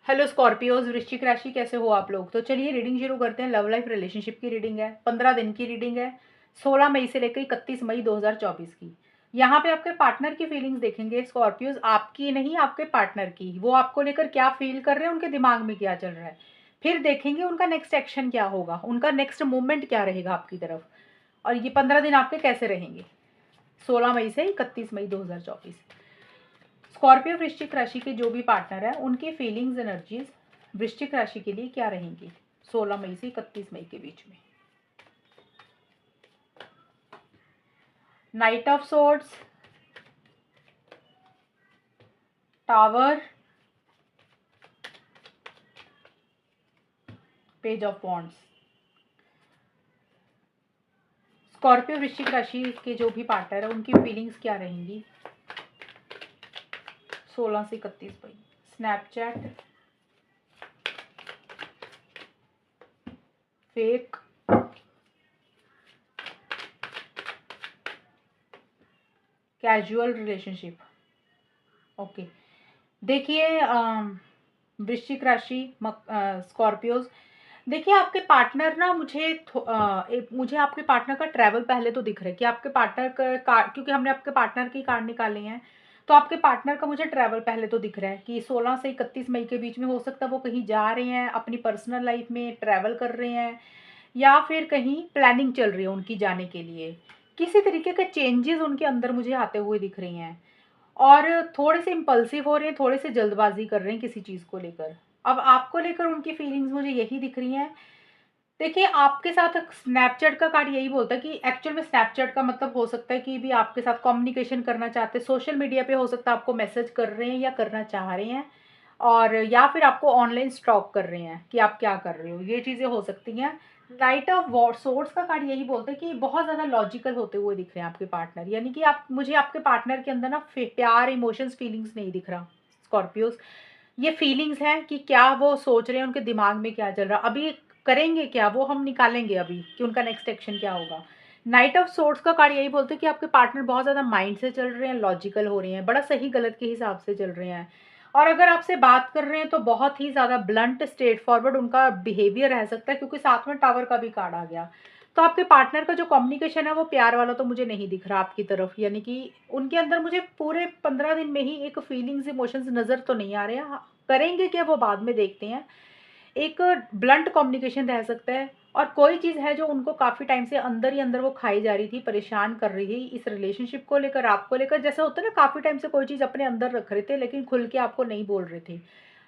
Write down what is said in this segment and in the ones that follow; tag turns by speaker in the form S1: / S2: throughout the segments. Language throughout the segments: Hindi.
S1: हेलो स्कॉर्पियोज, वृश्चिक राशि, कैसे हो आप लोग। तो चलिए रीडिंग शुरू करते हैं। लव लाइफ रिलेशनशिप की रीडिंग है, 15 दिन की रीडिंग है, 16 मई से लेकर 31 मई 2024 की। यहाँ पे आपके पार्टनर की फीलिंग्स देखेंगे स्कॉर्पियोज, आपकी नहीं आपके पार्टनर की। वो आपको लेकर क्या फील कर रहे हैं, उनके दिमाग में क्या चल रहा है। फिर देखेंगे उनका नेक्स्ट एक्शन क्या होगा, उनका नेक्स्ट मूवमेंट क्या रहेगा आपकी तरफ। और ये 15 दिन आपके कैसे रहेंगे, 16 मई से 31 मई 2024। स्कॉर्पियो वृश्चिक राशि के जो भी पार्टनर है, उनकी फीलिंग्स एनर्जीज वृश्चिक राशि के लिए क्या रहेंगी 16 मई से 31 मई के बीच में। Night of swords, tower, page of wands. Scorpio वृश्चिक राशि के जो भी पार्टनर है, उनकी फीलिंग्स क्या रहेंगी 16 से 31 मई। Snapchat, fake, casual relationship. Okay, देखिए वृश्चिक राशि स्कॉर्पियोज, देखिए आपके पार्टनर ना मुझे आपके पार्टनर का ट्रैवल पहले तो दिख रहा है कि आपके पार्टनर का क्योंकि हमने आपके पार्टनर के कार्ड निकाले हैं। तो आपके पार्टनर का मुझे ट्रैवल पहले तो दिख रहा है कि 16 से 31 मई के बीच में हो सकता है वो कहीं जा रहे हैं, अपनी पर्सनल लाइफ में ट्रैवल कर रहे हैं, या फिर कहीं प्लानिंग चल रही है उनकी जाने के लिए। किसी तरीके के चेंजेस उनके अंदर मुझे आते हुए दिख रही हैं, और थोड़े से इम्पल्सिव हो रहे हैं, थोड़े से जल्दबाजी कर रहे हैं किसी चीज़ को लेकर। अब आपको लेकर उनकी फीलिंग्स मुझे यही दिख रही हैं। देखिए आपके साथ स्नैपचैट का कार्ड यही बोलता है कि एक्चुअल में स्नैपचैट का मतलब हो सकता है कि भी आपके साथ कम्युनिकेशन करना चाहते हैं, सोशल मीडिया पे हो सकता है आपको मैसेज कर रहे हैं या करना चाह रहे हैं, और या फिर आपको ऑनलाइन स्टॉक कर रहे हैं कि आप क्या कर रहे हो, ये चीज़ें हो सकती हैं। नाइट ऑफ सोर्ड्स का कार्ड यही बोलते हैं कि बहुत ज़्यादा लॉजिकल होते हुए दिख रहे हैं आपके पार्टनर, यानी कि आप मुझे आपके पार्टनर के अंदर ना प्यार, इमोशंस, फीलिंग्स नहीं दिख रहा स्कॉर्पियोज। ये फीलिंग्स हैं कि क्या वो सोच रहे हैं, उनके दिमाग में क्या चल रहा है, अभी करेंगे क्या वो हम निकालेंगे अभी कि उनका नेक्स्ट एक्शन क्या होगा। नाइट ऑफ सोर्ड्स का कार्ड यही बोलते हैं कि आपके पार्टनर बहुत ज़्यादा माइंड से चल रहे हैं, लॉजिकल हो रहे हैं, बड़ा सही गलत के हिसाब से चल रहे हैं। और अगर आपसे बात कर रहे हैं तो बहुत ही ज़्यादा ब्लंट, स्ट्रेट फॉरवर्ड उनका बिहेवियर रह सकता है, क्योंकि साथ में टावर का भी कार्ड आ गया। तो आपके पार्टनर का जो कम्युनिकेशन है वो प्यार वाला तो मुझे नहीं दिख रहा आपकी तरफ, यानी कि उनके अंदर मुझे पूरे 15 दिन में ही एक फीलिंग्स, इमोशंस नज़र तो नहीं आ रहे हैं। करेंगे क्या वो बाद में देखते हैं। एक ब्लंट कम्युनिकेशन रह सकता है, और कोई चीज़ है जो उनको काफ़ी टाइम से अंदर ही अंदर वो खाई जा रही थी, परेशान कर रही थी इस रिलेशनशिप को लेकर, आपको लेकर। जैसे होता है ना, काफ़ी टाइम से कोई चीज़ अपने अंदर रख रहे थे लेकिन खुल के आपको नहीं बोल रहे थे,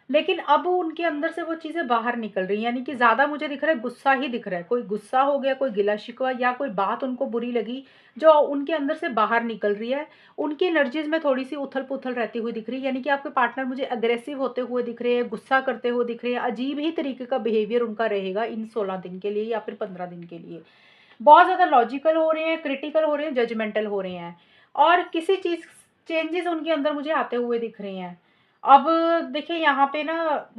S1: लेकिन अब उनके अंदर से वो चीज़ें बाहर निकल रही हैं। यानी कि ज़्यादा मुझे दिख रहा है गुस्सा ही दिख रहा है, कोई गुस्सा हो गया, कोई गिला शिकवा, या कोई बात उनको बुरी लगी जो उनके अंदर से बाहर निकल रही है। उनकी एनर्जीज में थोड़ी सी उथल पुथल रहती हुई दिख रही है, यानी कि आपके पार्टनर मुझे अग्रेसिव होते हुए दिख रहे हैं, गुस्सा करते हुए दिख रहे हैं। अजीब ही तरीके का बिहेवियर उनका रहेगा इन 16 दिन के लिए या फिर 15 दिन के लिए। बहुत ज़्यादा लॉजिकल हो रहे हैं, क्रिटिकल हो रहे हैं, जजमेंटल हो रहे हैं, और किसी चीज़ चेंजेस उनके अंदर मुझे आते हुए दिख रहे हैं। अब देखिए यहाँ पे ना,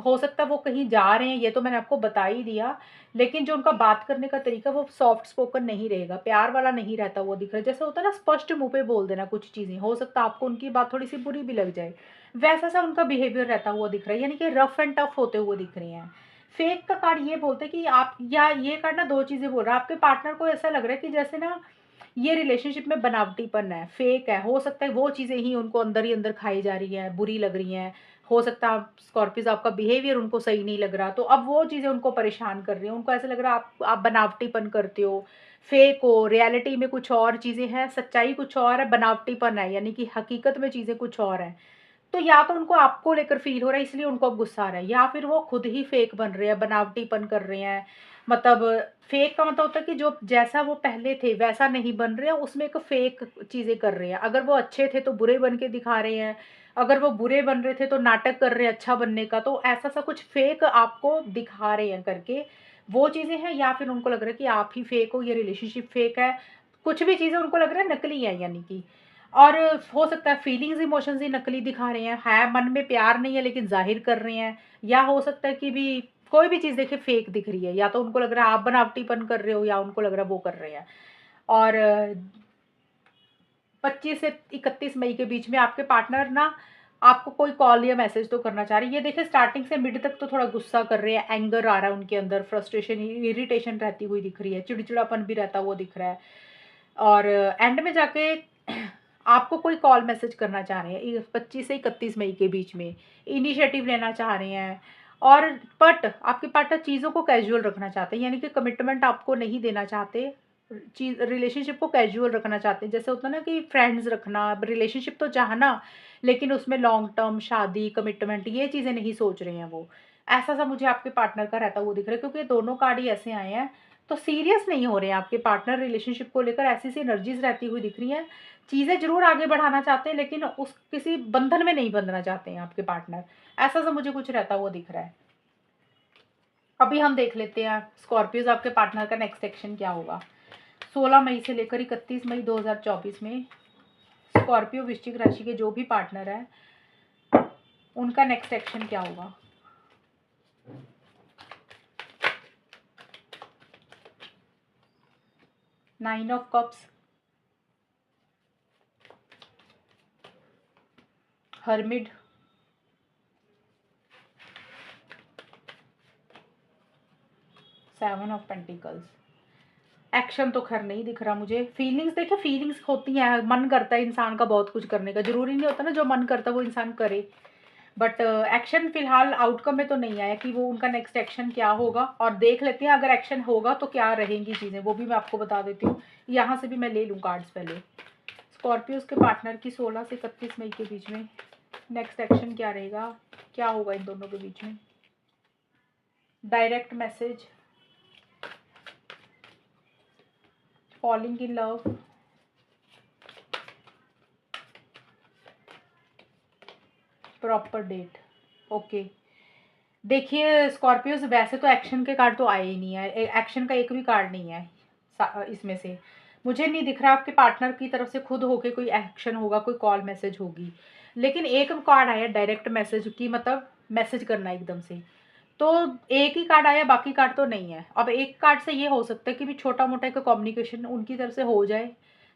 S1: हो सकता है वो कहीं जा रहे हैं, ये तो मैंने आपको बता ही दिया, लेकिन जो उनका बात करने का तरीका वो सॉफ्ट स्पोकन नहीं रहेगा, प्यार वाला नहीं रहता वो दिख रहा है। जैसे होता है ना, स्पष्ट मुंह पे बोल देना कुछ चीज़ें, हो सकता है आपको उनकी बात थोड़ी सी बुरी भी लग जाए, वैसा सा उनका बिहेवियर रहता हुआ दिख रहा है, यानी कि रफ एंड टफ होते हुए दिख रहे हैं। फेक का कार्ड ये बोलते हैं कि आप, या ये कार्ड ना दो चीज़ें बोल रहा है, आपके पार्टनर को ऐसा लग रहा है कि जैसे ना ये रिलेशनशिप में बनावटीपन है, फेक है। हो सकता है वो चीज़ें ही उनको अंदर ही अंदर खाई जा रही हैं, बुरी लग रही हैं। हो सकता है आप स्कॉर्पियोज, आपका बिहेवियर उनको सही नहीं लग रहा, तो अब वो चीज़ें उनको परेशान कर रही हैं। उनको ऐसा लग रहा है आप बनावटीपन करते हो, फेक हो, रियलिटी में कुछ और चीज़ें हैं, सच्चाई कुछ और है, बनावटीपन है, यानी कि हकीकत में चीज़ें कुछ और हैं। तो या तो उनको आपको लेकर फ़ील हो रहा है इसलिए उनको अब गुस्सा आ रहा है, या फिर वो खुद ही फेक बन रहे हैं, बनावटीपन कर रहे हैं। मतलब फेक का मतलब होता है कि जो जैसा वो पहले थे वैसा नहीं बन रहे हैं, उसमें एक फेक चीज़ें कर रहे हैं। अगर वो अच्छे थे तो बुरे बन के दिखा रहे हैं, अगर वो बुरे बन रहे थे तो नाटक कर रहे हैं अच्छा बनने का। तो ऐसा सा कुछ फेक आपको दिखा रहे हैं करके, वो चीज़ें हैं। या फिर उनको लग रहा है कि आप ही फेक हो, ये रिलेशनशिप फेक है। कुछ भी चीज़ें उनको लग रहा है नकली है, यानी कि। और हो सकता है फीलिंग्स, इमोशंस ही नकली दिखा रहे हैं, मन में प्यार नहीं है लेकिन ज़ाहिर कर रहे हैं। या हो सकता है कि भी कोई भी चीज़ देखिए फेक दिख रही है, या तो उनको लग रहा है आप बनावटीपन कर रहे हो, या उनको लग रहा है वो कर रहे हैं। और 25 से 31 मई के बीच में आपके पार्टनर ना आपको कोई कॉल या मैसेज तो करना चाह रहे हैं। ये देखिए स्टार्टिंग से मिड तक तो थोड़ा गुस्सा कर रहे हैं, एंगर आ रहा है उनके अंदर, फ्रस्ट्रेशन, इरिटेशन रहती हुई दिख रही है, चिड़चिड़ापन भी रहता हुआ दिख रहा है। और एंड में जाके आपको कोई कॉल मैसेज करना चाह रहे हैं 25 से 31 मई के बीच में, इनिशिएटिव लेना चाह रहे हैं। और बट आपके पार्टनर चीज़ों को कैजुअल रखना चाहते हैं, यानी कि कमिटमेंट आपको नहीं देना चाहते, चीज रिलेशनशिप को कैजुअल रखना चाहते हैं। जैसे होता है ना कि फ्रेंड्स रखना, रिलेशनशिप तो चाहना, लेकिन उसमें लॉन्ग टर्म शादी, कमिटमेंट, ये चीज़ें नहीं सोच रहे हैं वो। ऐसा सा मुझे आपके पार्टनर का रहता हुआ दिख रहा है, क्योंकि दोनों कार्ड ही ऐसे आए हैं। तो सीरियस नहीं हो रहे हैं आपके पार्टनर रिलेशनशिप को लेकर, ऐसी सी एनर्जीज रहती हुई दिख रही हैं। चीज़ें ज़रूर आगे बढ़ाना चाहते हैं, लेकिन उस किसी बंधन में नहीं बंधना चाहते हैं आपके पार्टनर। ऐसा सा मुझे कुछ रहता हुआ दिख रहा है। अभी हम देख लेते हैं स्कॉर्पियोज आपके पार्टनर का नेक्स्ट एक्शन क्या होगा 16 मई से लेकर 31 मई 2024 में। स्कॉर्पियो वृश्चिक राशि के जो भी पार्टनर है, उनका नेक्स्ट एक्शन क्या होगा। Nine of cups, hermit, seven of pentacles. Action तो खैर नहीं दिख रहा मुझे। फीलिंग्स, देखिए फीलिंग्स होती हैं, मन करता है इंसान का बहुत कुछ करने का, जरूरी नहीं होता ना जो मन करता है वो इंसान करे। बट एक्शन फिलहाल आउटकम में तो नहीं आया कि वो उनका नेक्स्ट एक्शन क्या होगा। और देख लेते हैं अगर एक्शन होगा तो क्या रहेंगी चीज़ें, वो भी मैं आपको बता देती हूँ। यहाँ से भी मैं ले लूँ कार्ड्स पहले। स्कॉर्पियोज के पार्टनर की 16 से 31 मई के बीच में नेक्स्ट एक्शन क्या रहेगा, क्या होगा इन दोनों के बीच में। Direct message, falling in love, proper date. Okay, देखिए स्कॉर्पियोज वैसे तो एक्शन के कार्ड तो आए ही नहीं है, एक्शन का एक भी कार्ड नहीं है इसमें से। मुझे नहीं दिख रहा आपके पार्टनर की तरफ से खुद होके कोई एक्शन होगा, कोई कॉल मैसेज होगी। लेकिन एक कार्ड आया डायरेक्ट मैसेज की, मतलब मैसेज करना एकदम से। तो एक ही कार्ड आया, बाकी कार्ड तो नहीं है। अब एक कार्ड से ये हो सकता है कि भी छोटा मोटा एक कम्युनिकेशन उनकी तरफ से हो जाए,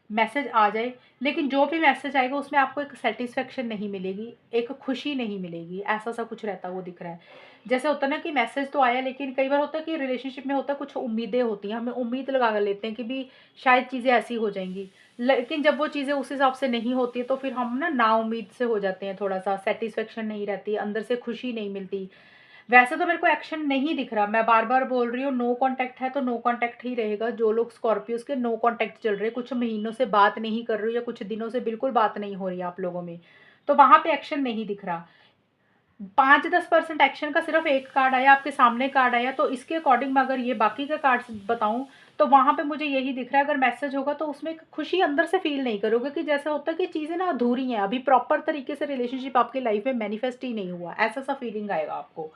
S1: मैसेज आ जाए। लेकिन जो भी मैसेज आएगा उसमें आपको एक सेटिस्फेक्शन नहीं मिलेगी, एक खुशी नहीं मिलेगी, ऐसा सा कुछ रहता वो दिख रहा है। जैसे होता है ना कि मैसेज तो आया, लेकिन कई बार होता है कि रिलेशनशिप में होता है कुछ उम्मीदें होती हैं, हमें उम्मीद लगा कर लेते हैं कि भी शायद चीज़ें ऐसी हो जाएंगी। लेकिन जब वो चीज़ें उस हिसाब से नहीं होती है तो फिर हम ना उम्मीद से हो जाते हैं, थोड़ा सा सेटिस्फेक्शन नहीं रहती, अंदर से खुशी नहीं मिलती। वैसे तो मेरे को एक्शन नहीं दिख रहा, मैं बार बार बोल रही हूँ नो कांटेक्ट है तो नो कांटेक्ट ही रहेगा। जो लोग स्कॉर्पियोज के नो कांटेक्ट चल रहे हैं, कुछ महीनों से बात नहीं कर रही हो या कुछ दिनों से बिल्कुल बात नहीं हो रही है आप लोगों में, तो वहां पे एक्शन नहीं दिख रहा। 5-10% एक्शन का सिर्फ एक कार्ड आया, आपके सामने कार्ड आया। तो इसके अकॉर्डिंग मैं अगर ये बाकी का कार्ड बताऊं तो वहां पे मुझे यही दिख रहा है, अगर मैसेज होगा तो उसमें खुशी अंदर से फील नहीं करोगे, कि जैसा होता है कि चीज़ें ना अधूरी हैं, अभी प्रॉपर तरीके से रिलेशनशिप आपकी लाइफ में मैनिफेस्ट ही नहीं हुआ, ऐसा सा फीलिंग आएगा आपको।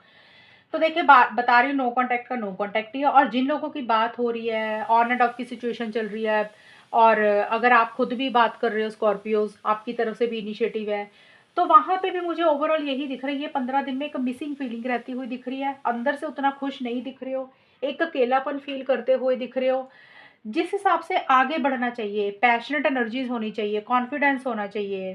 S1: तो देखिए बता रही हूँ, नो कांटेक्ट का नो कांटेक्ट ही है। और जिन लोगों की बात हो रही है, ऑन एंड ऑफ की सिचुएशन चल रही है, और अगर आप खुद भी बात कर रहे हो स्कॉर्पियोज, आपकी तरफ से भी इनिशिएटिव है, तो वहां पे भी मुझे ओवरऑल यही दिख रही है, 15 दिन में एक मिसिंग फीलिंग रहती हुई दिख रही है, अंदर से उतना खुश नहीं दिख रहे हो, एक अकेलापन फील करते हुए दिख रहे हो। जिस हिसाब से आगे बढ़ना चाहिए, पैशनेट एनर्जीज होनी चाहिए, कॉन्फिडेंस होना चाहिए,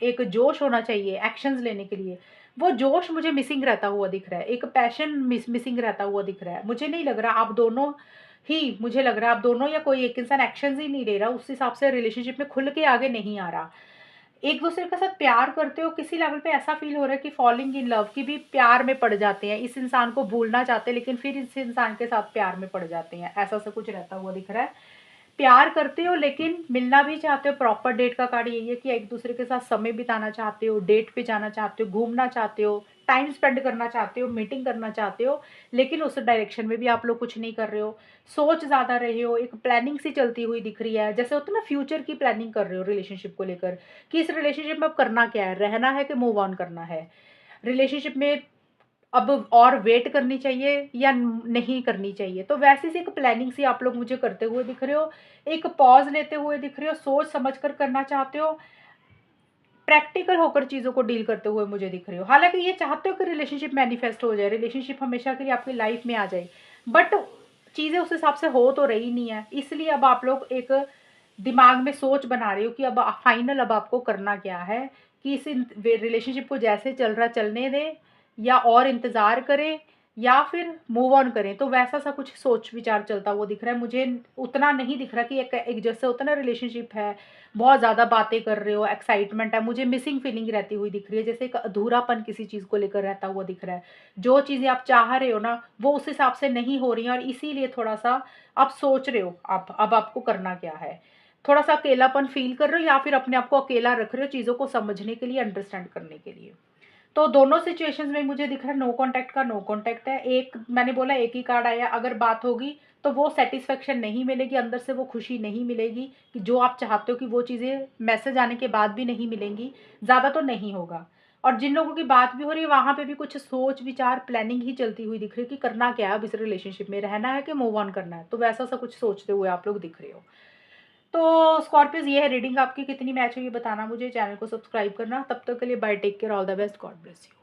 S1: एक जोश होना चाहिए एक्शंस लेने के लिए, वो जोश मुझे मिसिंग रहता हुआ दिख रहा है, एक पैशन मिसिंग रहता हुआ दिख रहा है। मुझे नहीं लग रहा आप दोनों ही, मुझे लग रहा है आप दोनों या कोई एक इंसान एक्शंस ही नहीं ले रहा, उस हिसाब से रिलेशनशिप में खुल के आगे नहीं आ रहा। एक दूसरे के साथ प्यार करते हो, किसी लेवल पे ऐसा फील हो रहा है कि फॉलिंग इन लव, की भी प्यार में पड़ जाते हैं, इस इंसान को भूलना चाहते हैं लेकिन फिर इस इंसान के साथ प्यार में पड़ जाते हैं, ऐसा सा कुछ रहता हुआ दिख रहा है। प्यार करते हो लेकिन मिलना भी चाहते हो, प्रॉपर डेट का कार्ड यही है कि एक दूसरे के साथ समय बिताना चाहते हो, डेट पे जाना चाहते हो, घूमना चाहते हो, टाइम स्पेंड करना चाहते हो, मीटिंग करना चाहते हो, लेकिन उस डायरेक्शन में भी आप लोग कुछ नहीं कर रहे हो, सोच ज़्यादा रहे हो, एक प्लानिंग सी चलती हुई दिख रही है। जैसे होता है ना फ्यूचर की प्लानिंग कर रहे हो रिलेशनशिप को लेकर, कि इस रिलेशनशिप में अब करना क्या है, रहना है कि मूव ऑन करना है, रिलेशनशिप में अब और वेट करनी चाहिए या नहीं करनी चाहिए। तो वैसी सी एक प्लानिंग सी आप लोग मुझे करते हुए दिख रहे हो, एक पॉज लेते हुए दिख रहे हो, सोच समझ कर करना चाहते हो, प्रैक्टिकल होकर चीज़ों को डील करते हुए मुझे दिख रहे हो। हालांकि ये चाहते हो कि रिलेशनशिप मैनिफेस्ट हो जाए, रिलेशनशिप हमेशा के लिए आपकी लाइफ में आ जाए, बट चीज़ें उस हिसाब से हो तो रही नहीं है। इसलिए अब आप लोग एक दिमाग में सोच बना रहे हो कि अब फाइनल अब आपको करना क्या है, कि इस रिलेशनशिप को जैसे चल रहा चलने दें, या और इंतज़ार करें, या फिर मूव ऑन करें। तो वैसा सा कुछ सोच विचार चलता हुआ दिख रहा है मुझे। उतना नहीं दिख रहा कि एक एक जैसे होता है ना रिलेशनशिप है, बहुत ज़्यादा बातें कर रहे हो, एक्साइटमेंट है, मुझे मिसिंग फीलिंग रहती हुई दिख रही है, जैसे एक अधूरापन किसी चीज़ को लेकर रहता हुआ दिख रहा है। जो चीज़ें आप चाह रहे हो ना, वो उस हिसाब से नहीं हो रही हैं, और इसीलिए थोड़ा-सा आप सोच रहे हो आप अब आपको करना क्या है। थोड़ा-सा अकेलापन फ़ील कर रहे हो, या फिर अपने आप को अकेला रख रहे हो चीज़ों को समझने के लिए, अंडरस्टैंड करने के लिए। तो दोनों सिचुएशंस में मुझे दिख रहा है नो कॉन्टैक्ट का नो कॉन्टैक्ट है। एक मैंने बोला एक ही कार्ड आया, अगर बात होगी तो वो सैटिस्फैक्शन नहीं मिलेगी, अंदर से वो खुशी नहीं मिलेगी कि जो आप चाहते हो कि वो चीज़ें मैसेज आने के बाद भी नहीं मिलेंगी, ज़्यादा तो नहीं होगा। और जिन लोगों की बात भी हो रही है वहाँ पे भी कुछ सोच, विचार, प्लानिंग ही चलती हुई दिख रही है कि करना क्या है अब इस रिलेशनशिप में, रहना है कि मूव ऑन करना है। तो वैसा-सा कुछ सोचते हुए आप लोग दिख रहे हो। तो स्कॉर्पियोज़ ये है रीडिंग आपकी कितनी मैच हुई है बताना मुझे, चैनल को सब्सक्राइब करना। तब तक के लिए bye, take care, all the best, God bless you.